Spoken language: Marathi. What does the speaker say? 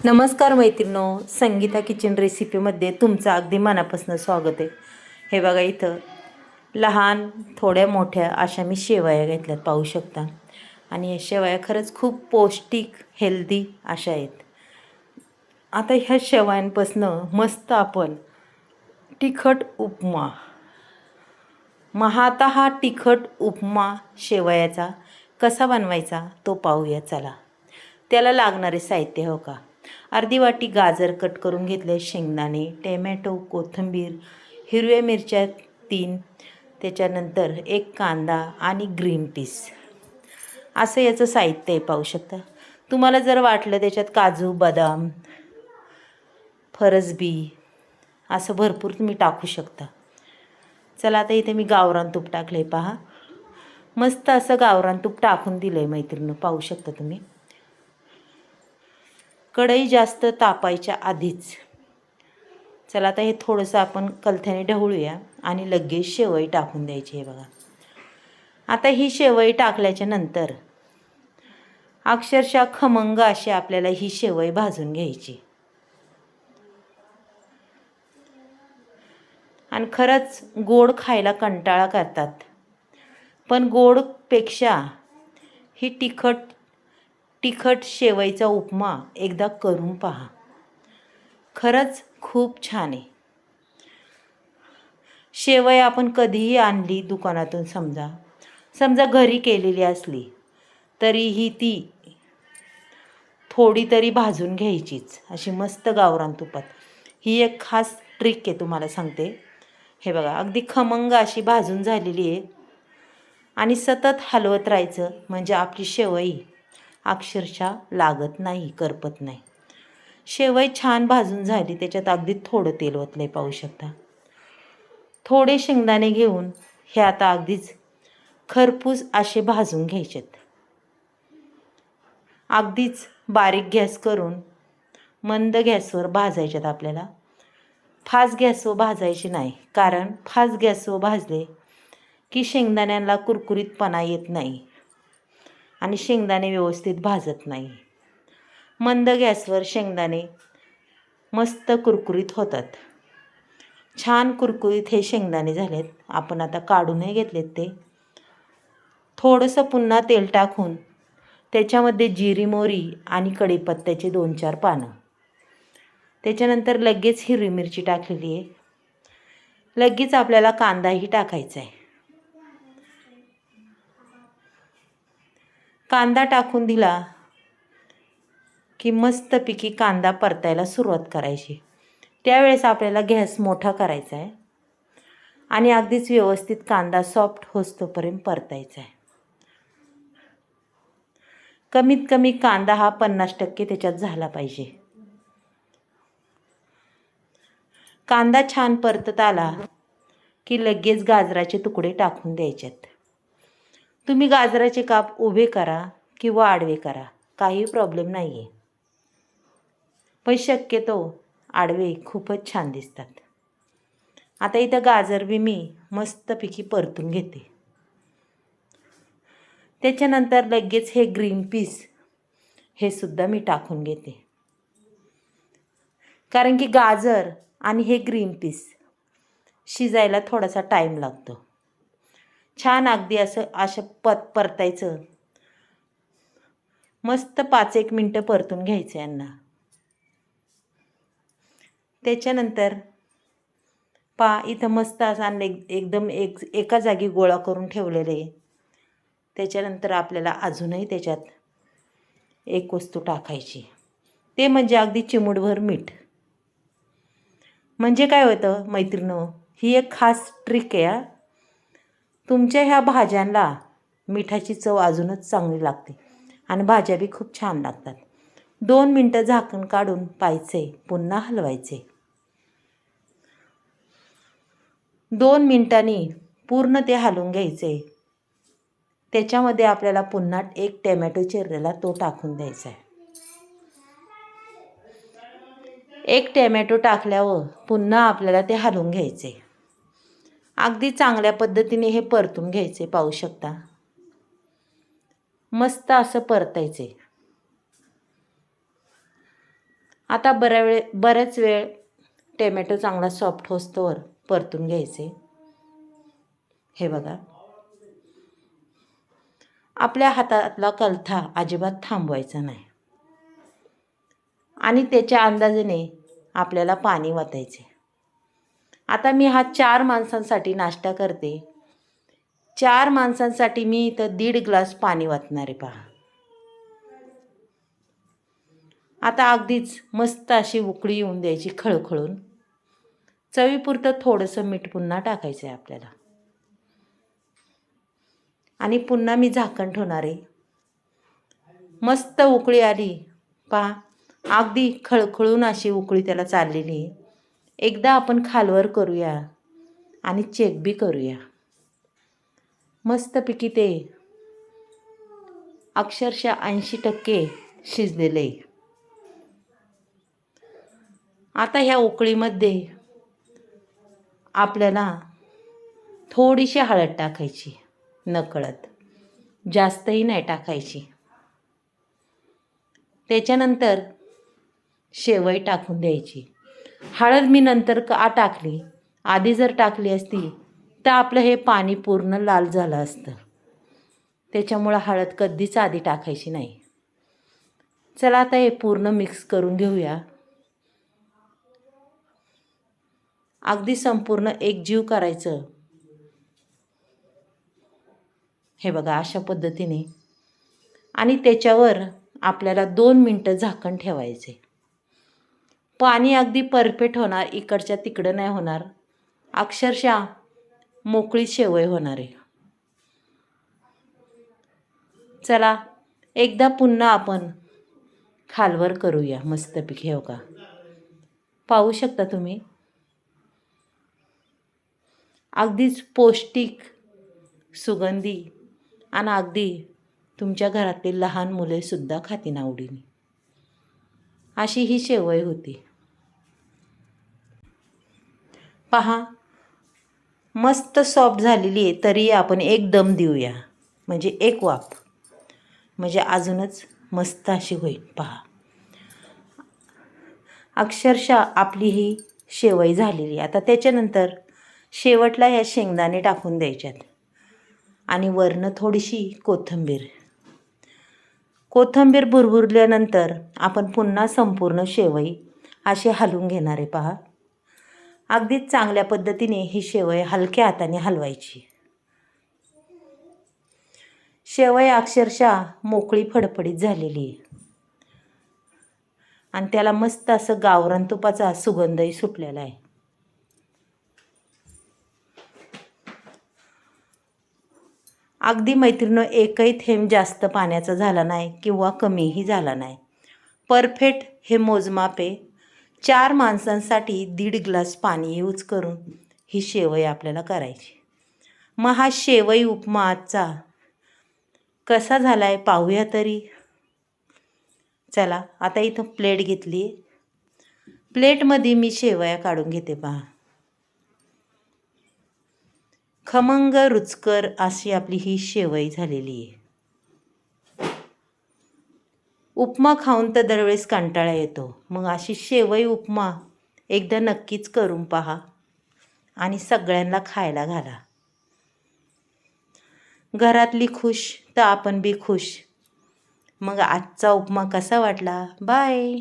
नमस्कार मैत्रिणो, संगीता किचन रेसिपीमध्ये तुमचं अगदी मनापासून स्वागत आहे. हे बघा, इथं लहान थोड्या मोठ्या अशा मी शेवया घेतल्यात, पाहू शकता. आणि या शेवया खरंच खूप पौष्टिक हेल्दी अशा आहेत. आता ह्या शेवयांपासनं मस्त आपण तिखट उपमा, आता हा तिखट उपमा शेवयाचा कसा बनवायचा तो पाहूया चला. त्याला लागणारे साहित्य हो का, अर्धी वाटी गाजर कट करून घेतले, शेंगदाणे, टोमॅटो, कोथिंबीर, हिरव्या मिरच्या 3, त्याच्यानंतर 1 कांदा आणि ग्रीन पीस. असं याचं साहित्य आहे, पाहू शकता. तुम्हाला जर वाटलं त्याच्यात काजू, बदाम, फरसबी असं भरपूर तुम्ही टाकू शकता. चला, आता इथे मी गावरान तूप टाकले, पहा. मस्त असं गावरान तूप टाकून दिलं आहे मैत्रिणी, पाहू शकता तुम्ही. कढई जास्त तापायच्या आधीच चला आता हे थोडंसं आपण कलथ्याने ढवळूया आणि लगेच शेवई टाकून द्यायची. हे बघा, आता ही शेवई टाकल्याच्या नंतर अक्षरशः खमंग अशी आपल्याला ही शेवई भाजून घ्यायची. आणि खरंच गोड खायला कंटाळा करतात, पण गोडपेक्षा ही तिखट शेवईचा उपमा एकदा करून पहा, खरंच खूप छान आहे. शेवई आपण कधीही आणली दुकानातून, समजा घरी केलेली असली तरीही ती थोडी तरी भाजून घ्यायचीच, अशी मस्त गावरान तुपात. ही एक खास ट्रिक आहे, तुम्हाला सांगते. हे बघा, अगदी खमंग अशी भाजून झालेली आहे. आणि सतत हलवत राहायचं, म्हणजे आपली शेवई अक्षरशः लागत नाही, करपत नाही. शेवई छान भाजून झाली, त्याच्यात अगदी थोडं तेल ओतलंय, पाहू शकता. थोडे शेंगदाणे घेऊन हे आता अगदीच खरपूस असे भाजून घ्यायचेत. अगदीच बारीक गॅस करून मंद गॅसवर भाजायच्यात आपल्याला. फास्ट गॅसवर भाजायचे नाही, कारण फास्ट गॅसवर भाजले की शेंगदाण्यांना कुरकुरीतपणा येत नाही आणि शेंगदाणे व्यवस्थित भाजत नाही. मंद गॅसवर शेंगदाणे मस्त कुरकुरीत होतात. छान कुरकुरीत हे शेंगदाणे झालेत, आपण आता काढूनही घेतलेत ते. थोडंसं पुन्हा तेल टाकून त्याच्यामध्ये जिरी, मोहरी आणि कढीपत्त्याचे 2-4 पानं, त्याच्यानंतर लगेच हिरवी मिरची टाकलेली आहे. लगेच आपल्याला कांदाही टाकायचा आहे. कांदा टाकून दिला की मस्तपैकी कांदा परतायला सुरुवात करायची. त्यावेळेस आपल्याला गॅस मोठा करायचा आहे आणि अगदीच व्यवस्थित कांदा सॉफ्ट होस्तोपर्यंत परतायचा आहे. कमीत कमी कांदा हा 50% त्याच्यात झाला पाहिजे. कांदा छान परतत आला की लगेच गाजराचे तुकडे टाकून द्यायचेत. तुम्ही गाजराचे काप उभे करा किंवा आडवे करा, काही प्रॉब्लेम नाही आहे, पण शक्यतो आडवे खूपच छान दिसतात. आता इथं गाजर बी मी मस्तपैकी परतून घेते. त्याच्यानंतर लगेच हे ग्रीन पीस हे सुद्धा मी टाकून घेते, कारण की गाजर आणि हे ग्रीन पीस शिजायला थोडासा टाईम लागतो. छान अगदी असं परतायचं, मस्त 5-1 मिनटं परतून घ्यायचं यांना. त्याच्यानंतर इथं मस्त असा एकदम एका जागी गोळा करून ठेवलेले आहे. त्याच्यानंतर आपल्याला अजूनही त्याच्यात एक वस्तू टाकायची, ते म्हणजे अगदी चिमूटभर मीठ. म्हणजे काय होतं मैत्रिणो, ही एक खास ट्रिक आहे. तुमच्या ह्या भाज्यांना मिठाची चव अजूनच चांगली लागते आणि भाज्या बी खूप छान लागतात. 2 मिनटं झाकण काढून पाहायचे, पुन्हा हलवायचे. 2 मिनिटांनी पूर्ण ते हलवून घ्यायचे. त्याच्यामध्ये आपल्याला पुन्हा 1 टोमॅटो चिरलेला तो टाकून द्यायचा आहे. 1 टोमॅटो टाकल्यावर पुन्हा आपल्याला ते हलवून घ्यायचे. अगदी चांगल्या पद्धतीने हे परतून घ्यायचे, पाहू शकता. मस्त असं परतायचे. आता बऱ्याच वेळ टोमॅटो चांगला सॉफ्ट होस्तोवर परतून घ्यायचे. हे बघा, आपल्या हातातला कलथा अजिबात थांबवायचा नाही आणि त्याच्या अंदाजाने आपल्याला पाणी वतायचे. आता मी हा 4 माणसांसाठी नाश्ता करते. 4 माणसांसाठी मी इथं 1.5 ग्लास पाणी वतणार आहे पहा. आता अगदीच मस्त अशी उकळी येऊन द्यायची खळखळून. चवीपुरतं थोडंसं मीठ पुन्हा टाकायचं आहे आपल्याला आणि पुन्हा मी झाकण ठेवणार आहे. मस्त उकळी आली पहा, अगदी खळखळून अशी उकळी त्याला चाललेली आहे. एकदा आपण खालवर करूया आणि चेक बी करूया. मस्तपैकी ते अक्षरशः 80% शिजलेलं आहे. आता ह्या उकळीमध्ये आपल्याला थोडीशी हळद टाकायची नकळत, जास्तही नाही टाकायची. त्याच्यानंतर शेवई टाकून द्यायची. हळद मी नंतर का टाकली, आधी जर टाकली असती तर आपलं हे पाणी पूर्ण लाल झालं असतं. त्याच्यामुळं हळद कधीच आधी टाकायची नाही. चला आता हे पूर्ण मिक्स करून घेऊया. अगदी संपूर्ण एकजीव करायचं. हे बघा अशा पद्धतीने. आणि त्याच्यावर आपल्याला 2 मिनटं झाकण ठेवायचे. पाणी अगदी परफेक्ट होणार, इकडच्या तिकडं नाही होणार. अक्षरशः मोकळी शेवई होणार आहे. चला एकदा पुन्हा आपण खालवर करूया मस्तपैकी. हो का, पाहू शकता तुम्ही, अगदीच पौष्टिक, सुगंधी आणि अगदी तुमच्या घरातले लहान मुलेसुद्धा खातील आवडीने अशी ही शेवई होती. पहा मस्त सॉफ्ट झालेली आहे. तरी आपण एक दम देऊया, म्हणजे एक वाफ, म्हणजे अजूनच मस्त अशी होईल. पहा अक्षरशः आपली ही शेवई झालेली. आता त्याच्यानंतर शेवटला ह्या शेंगदाणे टाकून द्यायच्यात आणि वरनं थोडीशी कोथिंबीर भुरभुरल्यानंतर आपण पुन्हा संपूर्ण शेवई अशी हलवून घेणार आहे. पहा अगदीच चांगल्या पद्धतीने ही शेवई हलक्या हाताने हलवायची. शेवई अक्षरशः मोकळी फडफडीत झालेली आहे आणि त्याला मस्त असं गावरान तुपाचा सुगंधही सुटलेला आहे. अगदी मैत्रिणींनो, एकही थेंब जास्त पाण्याचा झाला नाही किंवा कमीही झाला नाही. परफेक्ट हे मोजमाप आहे. 4 माणसांसाठी 1.5 ग्लास पाणी यूज करून ही शेवई आपल्याला करायची. मग हा शेवई उपमा आजचा कसा झाला आहे पाहूया तरी. चला आता इथं प्लेट घेतली. प्लेटमध्ये मी शेवया काढून घेते. पहा खमंग रुचकर अशी आपली ही शेवई झालेली आहे. उपमा खाऊन तर दरवेळेस कंटाळा येतो, मग अशी शेवई उपमा एकदा नक्कीच करून पहा आणि सगळ्यांना खायला घाला. घरातली खुश तर आपण बी खुश. मग आजचा उपमा कसा वाटला? बाय.